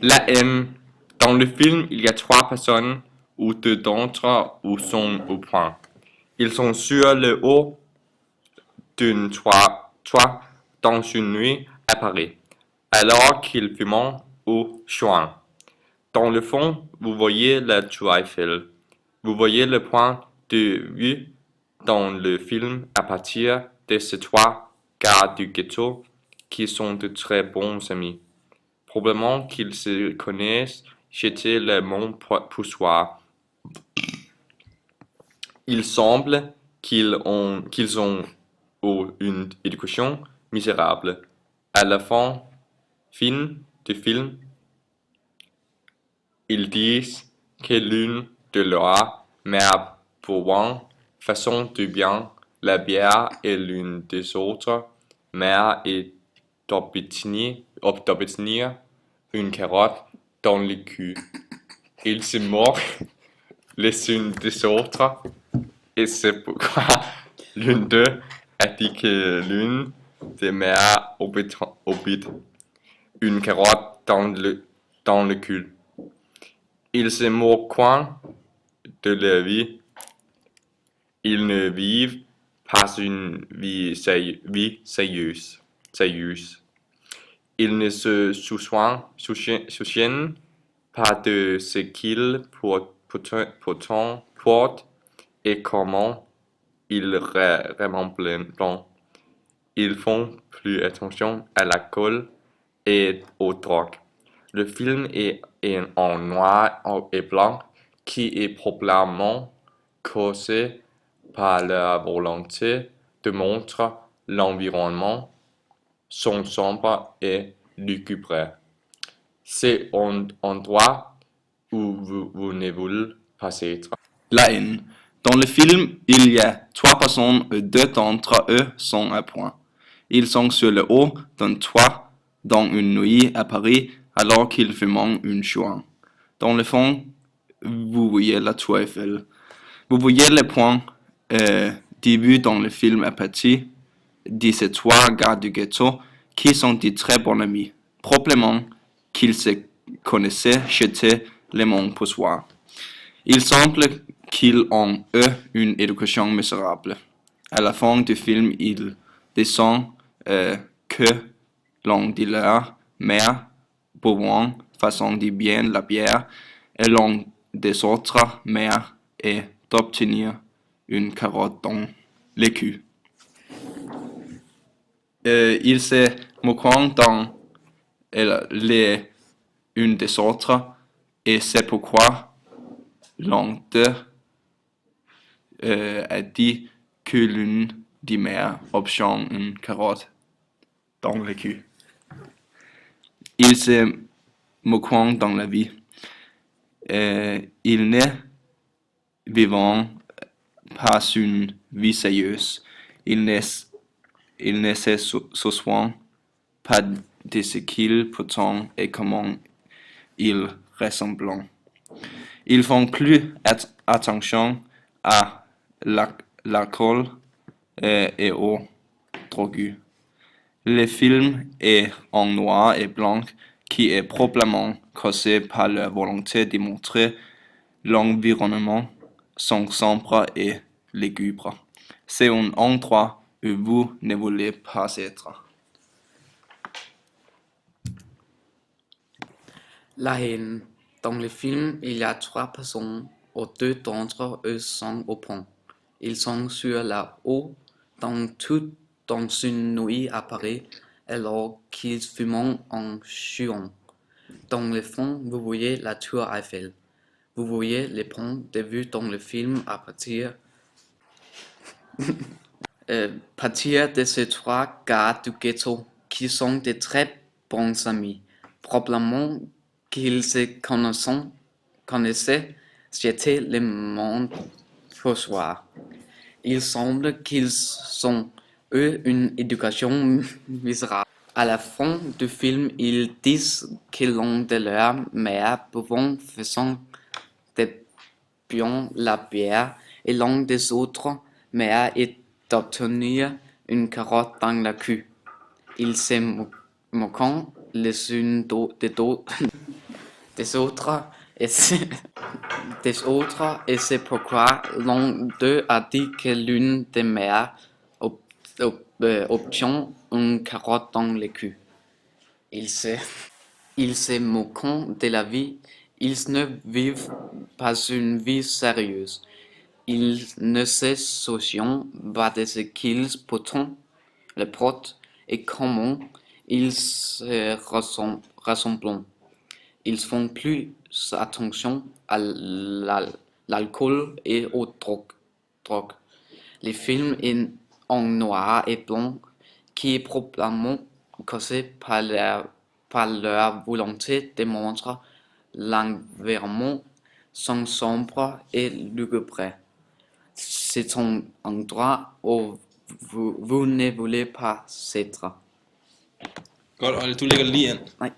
La haine. Dans le film, il y a trois personnes où deux d'entre eux sont au point. Ils sont sur le haut d'un toit dans une nuit à Paris, alors qu'ils fument au joint. Dans le fond, vous voyez la tour Eiffel. Vous voyez le point de vue dans le film à partir de ces trois gars du ghetto qui sont de très bons amis. Probablement qu'ils se connaissent, j'étais le mon poussoir. Il semble qu'ils ont eu une éducation misérable. À la fin du film, ils disent que l'une de leurs mères pouvant façon du bien la bière et l'une des autres mères est d'obtenir une carotte dans le cul. Ils se moquent les unes des autres et c'est pourquoi l'une d'eux a dit que l'une des mères obite une carotte dans le cul. Ils se moquent de leur vie. Ils ne vivent pas une vie sérieuse. Ils ne se souciennent pas de ce qu'ils portent et comment ils remplissent. Ils font plus attention à l'alcool et aux drogues. Le film est en noir et blanc qui est probablement causé par la volonté de montrer l'environnement sombre et lugubre. C'est un endroit où vous ne voulez pas être. La haine. Dans le film, il y a trois personnes et deux d'entre eux sont à point. Ils sont sur le haut d'un toit dans une nuit à Paris alors qu'ils fument une joint. Dans le fond, vous voyez la tour Eiffel. Vous voyez les points début dans le film à partir de ces trois gars du ghetto qui sont des très bons amis. Probablement qu'ils se connaissaient, j'étais le mon poussoir. Il semble qu'ils ont eu une éducation misérable. À la fin du film, ils descendent que l'un de leurs mères buvant façon de bien la bière et l'un des autres mères est d'obtenir une carotte dans le cul. Ils se moquent dans les unes des autres et c'est pourquoi l'un d'eux a dit que l'une des mères obtient une carotte dans le cul. Ils se moquent dans la vie. Ils ne vivent pas une vie sérieuse. Ils ne se soucient pas de ce qu'ils portent et comment ils ressemblent. Ils font plus attention à l'alcool et aux drogues. Le film est en noir et blanc qui est probablement causé par la volonté de montrer l'environnement sombre et lugubre. C'est un endroit où vous ne voulez pas être. La haine. Dans le film, il y a trois personnes et deux d'entre eux sont au pont. Ils sont sur la haut dans une nuit à Paris alors qu'ils fument en chewant. Dans le fond, vous voyez la tour Eiffel. Vous voyez les ponts de vue dans le film à partir de ces trois gars du ghetto qui sont de très bons amis. Probablement qu'ils se connaissaient, j'étais le monde pour soir. Il semble qu'ils ont eu une éducation misérable. À la fin du film, ils disent que l'un de leurs mères pouvant faisant de bien la bière et l'un des autres mères est d'obtenir une carotte dans le cul. Ils se moquent les unes des autres. des autres, et c'est et c'est pourquoi l'un d'eux a dit que l'une des mères obtient une carotte dans le cul. Ils se moquent de la vie, ils ne vivent pas une vie sérieuse. Ils ne se soucient pas de ce qu'ils portent et comment ils se ressemblent. Ils font plus attention à l'alcool et aux drogues. Les films en noir et blanc, qui est probablement causé par leur volonté de montrer l'environnement, sont sombres et lugubres. C'est un endroit où vous ne voulez pas être. Godt, og du lægger det lige ind. Nej.